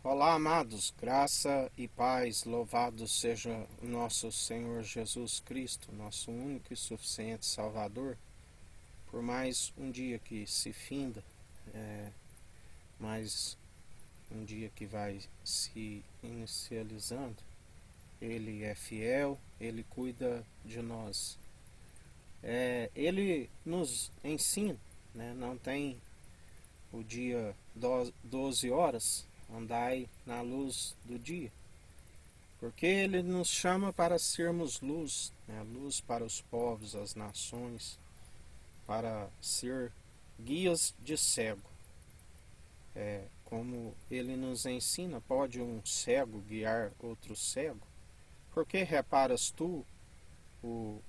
Olá, amados, graça e paz, louvado seja o nosso Senhor Jesus Cristo, nosso único e suficiente Salvador, por mais um dia que se finda, mais um dia que vai se inicializando. Ele é fiel, Ele cuida de nós. Ele nos ensina, não tem o dia 12 horas, andai na luz do dia. Porque Ele nos chama para sermos luz, luz para os povos, as nações, para ser guias de cego. Como Ele nos ensina, pode um cego guiar outro cego? Por que reparas tu o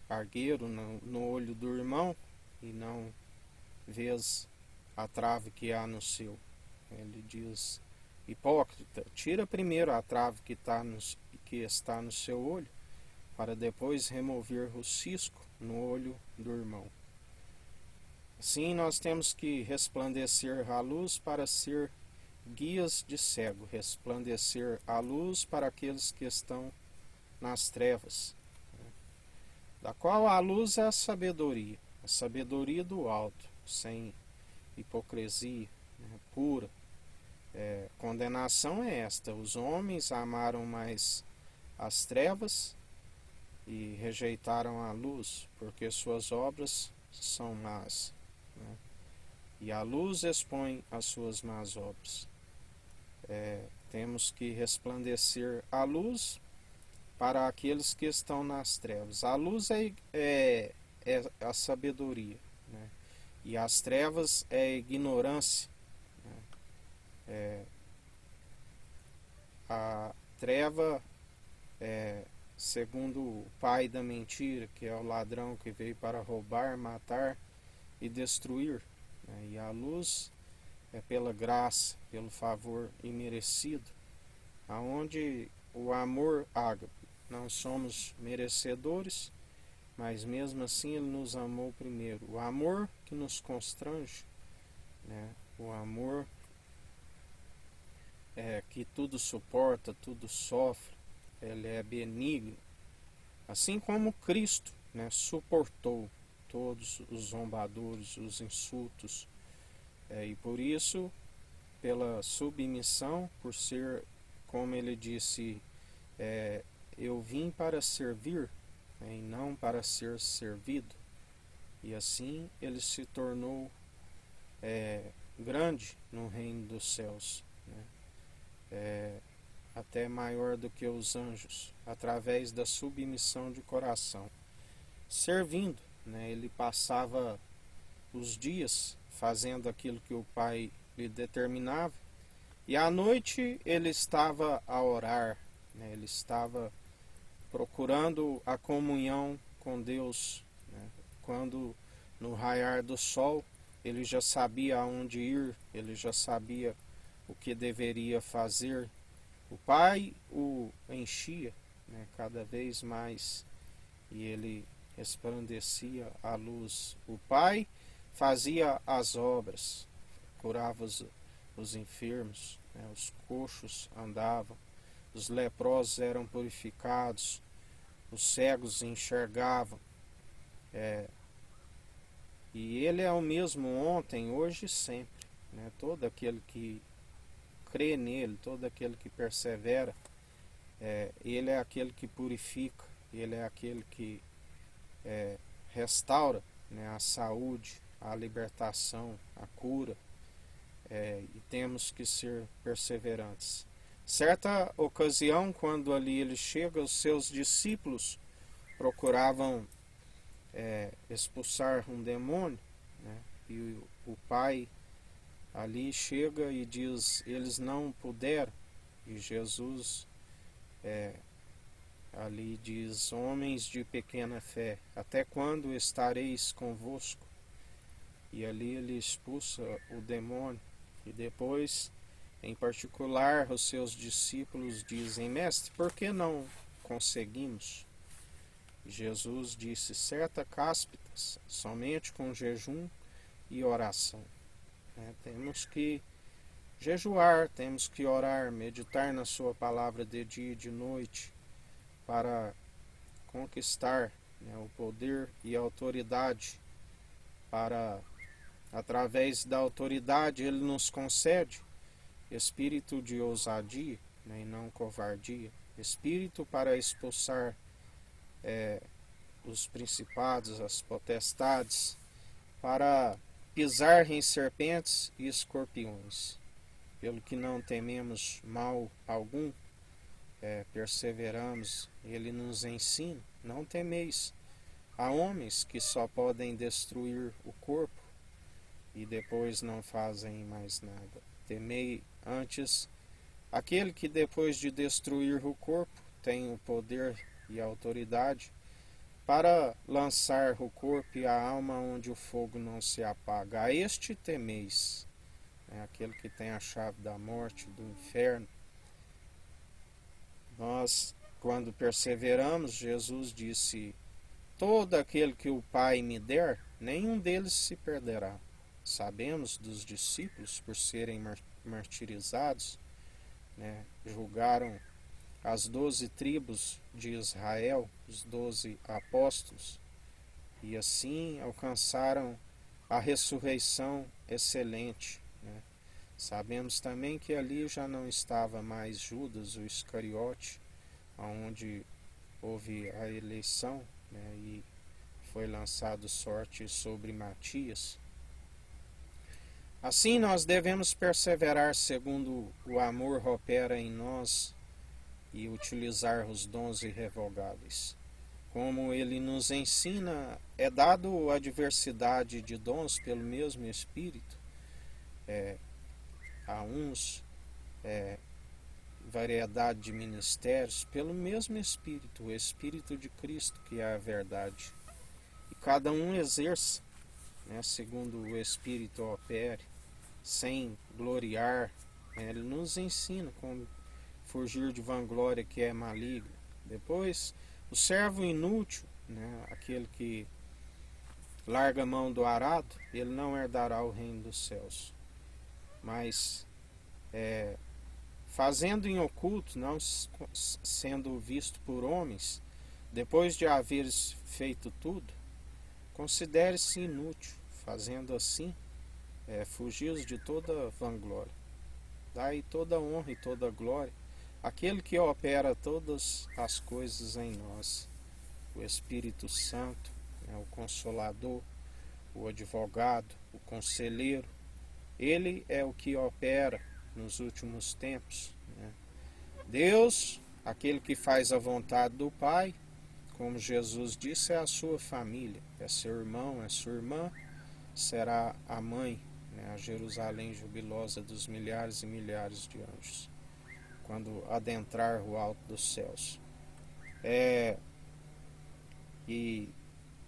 argueiro no olho do irmão e não vês a trave que há no seu? Ele diz: hipócrita, tira primeiro a trave que está no seu olho, para depois remover o cisco no olho do irmão. Assim nós temos que resplandecer a luz para ser guias de cego, resplandecer a luz para aqueles que estão nas trevas, da qual a luz é a sabedoria do alto, sem hipocrisia, pura. Condenação é esta: os homens amaram mais as trevas e rejeitaram a luz, porque suas obras são más, e a luz expõe as suas más obras. Temos que resplandecer a luz para aqueles que estão nas trevas. A luz é a sabedoria, e as trevas é a ignorância. A treva segundo o pai da mentira, que é o ladrão que veio para roubar, matar e destruir. E a luz é pela graça, pelo favor imerecido, aonde o amor ágape. Não somos merecedores, mas mesmo assim Ele nos amou primeiro. O amor que nos constrange, o amor que tudo suporta, tudo sofre, Ele é benigno. Assim como Cristo suportou todos os zombadores, os insultos, e por isso, pela submissão, por ser, como Ele disse, eu vim para servir, e não para ser servido. E assim Ele se tornou grande no reino dos céus, até maior do que os anjos, através da submissão de coração. Servindo, Ele passava os dias fazendo aquilo que o Pai lhe determinava, e à noite Ele estava a orar, Ele estava procurando a comunhão com Deus. Quando no raiar do sol Ele já sabia aonde ir, Ele já sabia o que deveria fazer. O Pai o enchia cada vez mais, e Ele resplandecia a luz. O Pai fazia as obras, curava os enfermos, os coxos andavam, os leprosos eram purificados, os cegos enxergavam. E Ele é o mesmo ontem, hoje e sempre. Todo aquele que crê nele, todo aquele que persevera, Ele é aquele que purifica, Ele é aquele que restaura a saúde, a libertação, a cura, e temos que ser perseverantes. Certa ocasião, quando ali Ele chega, os seus discípulos procuravam expulsar um demônio, e o Pai ali chega e diz: eles não puderam. E Jesus ali diz: homens de pequena fé, até quando estareis convosco? E ali Ele expulsa o demônio. E depois, em particular, os seus discípulos dizem: mestre, por que não conseguimos? Jesus disse: certa cáspitas, somente com jejum e oração. Temos que jejuar, temos que orar, meditar na sua palavra de dia e de noite, para conquistar, né, o poder e a autoridade, para, através da autoridade, ele nos concede espírito de ousadia, né, e não covardia, espírito para expulsar os principados, as potestades, para pisar em serpentes e escorpiões. Pelo que não tememos mal algum, perseveramos, ele nos ensina, não temeis a homens que só podem destruir o corpo e depois não fazem mais nada. Temei antes aquele que depois de destruir o corpo tem o poder e a autoridade para lançar o corpo e a alma onde o fogo não se apaga. A este temeis, aquele que tem a chave da morte, do inferno. Nós, quando perseveramos, Jesus disse: todo aquele que o Pai me der, nenhum deles se perderá. Sabemos dos discípulos, por serem martirizados, né, julgaram as 12 tribos de Israel, os 12 apóstolos, e assim alcançaram a ressurreição excelente, né? Sabemos também que ali já não estava mais Judas, o Iscariote, onde houve a eleição, né, e foi lançado sorte sobre Matias. Assim nós devemos perseverar segundo o amor opera em nós e utilizar os dons irrevogáveis. Como ele nos ensina, é dado a diversidade de dons pelo mesmo Espírito. A uns variedade de ministérios pelo mesmo Espírito, o Espírito de Cristo, que é a verdade. E cada um exerça, né, segundo o Espírito opere, sem gloriar. Ele nos ensina como fugir de vanglória que é maligna. Depois, o servo inútil, né, aquele que larga a mão do arado, ele não herdará o reino dos céus. Mas, fazendo em oculto, não sendo visto por homens, depois de haveres feito tudo, considere-se inútil. Fazendo assim, fugis de toda vanglória. Dai toda honra e toda glória àquele que opera todas as coisas em nós, o Espírito Santo, o Consolador, o Advogado, o Conselheiro. Ele é o que opera nos últimos tempos, né? Deus, aquele que faz a vontade do Pai, como Jesus disse, é a sua família, é seu irmão, é sua irmã, será a mãe, né, a Jerusalém jubilosa dos milhares e milhares de anjos, quando adentrar o alto dos céus. E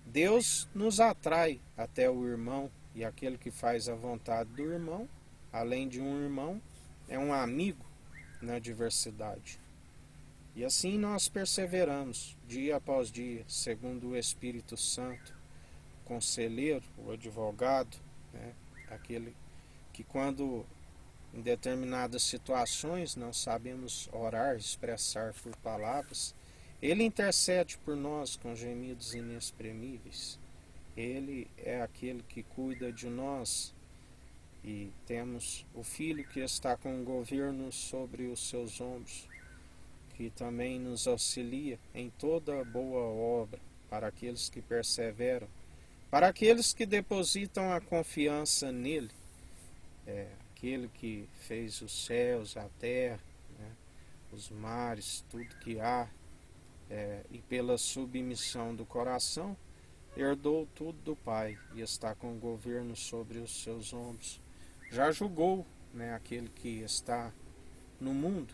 Deus nos atrai até o irmão, e aquele que faz a vontade do irmão, além de um irmão, é um amigo na diversidade. E assim nós perseveramos, dia após dia, segundo o Espírito Santo, o conselheiro, o advogado, né, aquele que quando em determinadas situações não sabemos orar, expressar por palavras, ele intercede por nós com gemidos inexprimíveis. Ele é aquele que cuida de nós. E temos o Filho que está com o governo sobre os seus ombros, que também nos auxilia em toda boa obra, para aqueles que perseveram, para aqueles que depositam a confiança nele. Aquele que fez os céus, a terra, né, os mares, tudo que há, e pela submissão do coração, herdou tudo do Pai e está com o governo sobre os seus ombros. Já julgou, né, aquele que está no mundo,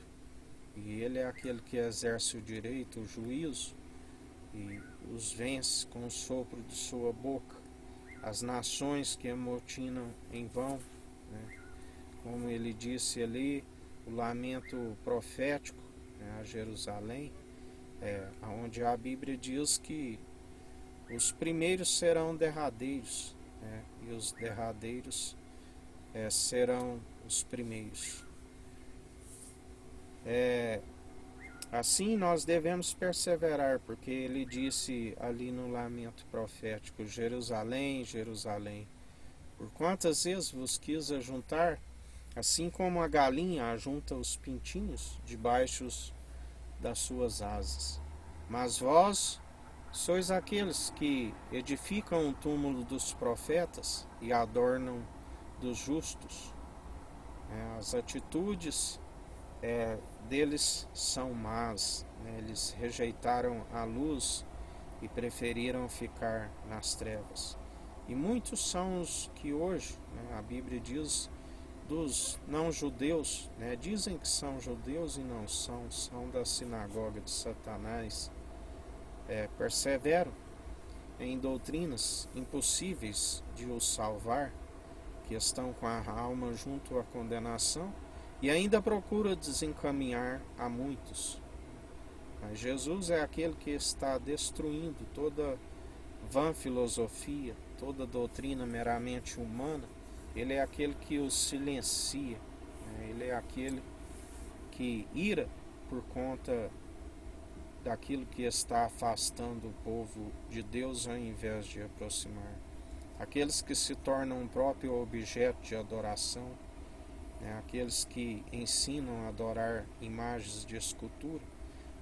e ele é aquele que exerce o direito, o juízo, e os vence com o sopro de sua boca, as nações que amotinam em vão, né, como ele disse ali, o lamento profético, né, a Jerusalém, onde a Bíblia diz que os primeiros serão derradeiros, né, e os derradeiros serão os primeiros. Assim nós devemos perseverar, porque ele disse ali no lamento profético: Jerusalém, Jerusalém, por quantas vezes vos quis ajuntar, assim como a galinha ajunta os pintinhos debaixo das suas asas. Mas vós sois aqueles que edificam o túmulo dos profetas e adornam dos justos. As atitudes deles são más, eles rejeitaram a luz e preferiram ficar nas trevas. E muitos são os que hoje, a Bíblia diz, dos não-judeus, dizem que são judeus e não são, são da sinagoga de Satanás, perseveram em doutrinas impossíveis de os salvar, que estão com a alma junto à condenação, e ainda procura desencaminhar a muitos. Mas Jesus é aquele que está destruindo toda vã filosofia, toda doutrina meramente humana. Ele é aquele que os silencia, ele é aquele que ira por conta daquilo que está afastando o povo de Deus ao invés de aproximar. Aqueles que se tornam o próprio objeto de adoração, aqueles que ensinam a adorar imagens de escultura.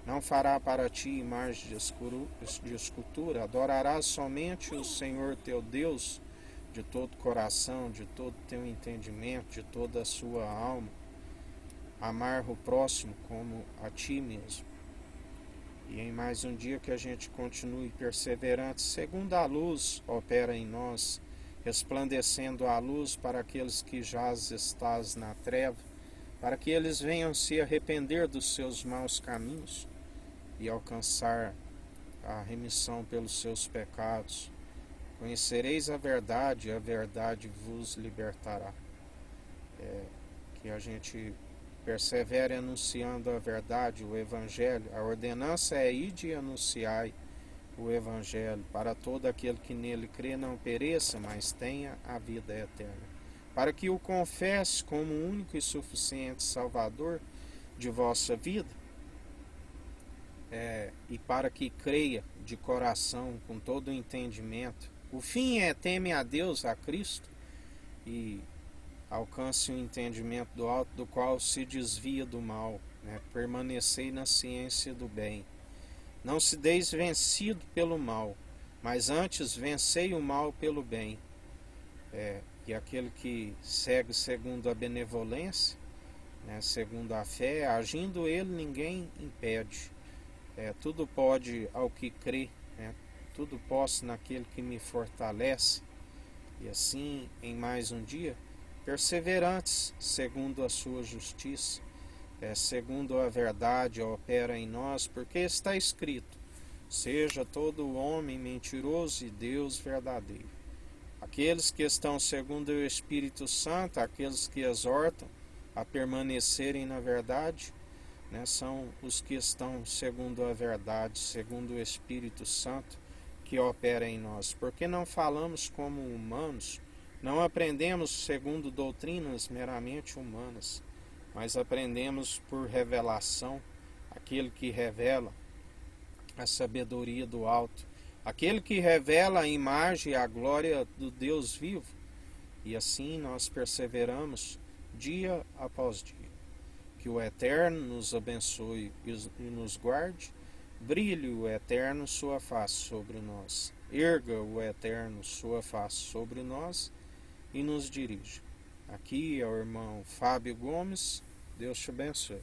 Não fará para ti imagem de escultura, adorarás somente o Senhor teu Deus de todo coração, de todo teu entendimento, de toda a sua alma. Amar o próximo como a ti mesmo. E em mais um dia que a gente continue perseverante, segundo a luz opera em nós, resplandecendo a luz para aqueles que jaz estás na treva, para que eles venham se arrepender dos seus maus caminhos e alcançar a remissão pelos seus pecados. Conhecereis a verdade vos libertará. Que a gente persevere anunciando a verdade, o Evangelho. A ordenança é ide e anunciai o Evangelho, para todo aquele que nele crê não pereça, mas tenha a vida eterna. Para que o confesse como o único e suficiente Salvador de vossa vida, e para que creia de coração, com todo o entendimento. O fim é teme a Deus, a Cristo, e alcance o entendimento do alto, do qual se desvia do mal, permanecei na ciência do bem. Não se deis vencido pelo mal, mas antes vencei o mal pelo bem. E aquele que segue segundo a benevolência, segundo a fé, agindo ele, ninguém impede. Tudo pode ao que crê, tudo posso naquele que me fortalece. E assim, em mais um dia, perseverantes, segundo a sua justiça, segundo a verdade opera em nós, porque está escrito: seja todo homem mentiroso e Deus verdadeiro. Aqueles que estão segundo o Espírito Santo, aqueles que exortam a permanecerem na verdade, são os que estão segundo a verdade, segundo o Espírito Santo que opera em nós. Porque não falamos como humanos, não aprendemos segundo doutrinas meramente humanas, mas aprendemos por revelação, aquele que revela a sabedoria do alto, aquele que revela a imagem e a glória do Deus vivo. E assim nós perseveramos dia após dia. Que o Eterno nos abençoe e nos guarde. Brilhe o Eterno sua face sobre nós. Erga o Eterno sua face sobre nós e nos dirija. Aqui é o irmão Fábio Gomes. Deus te abençoe.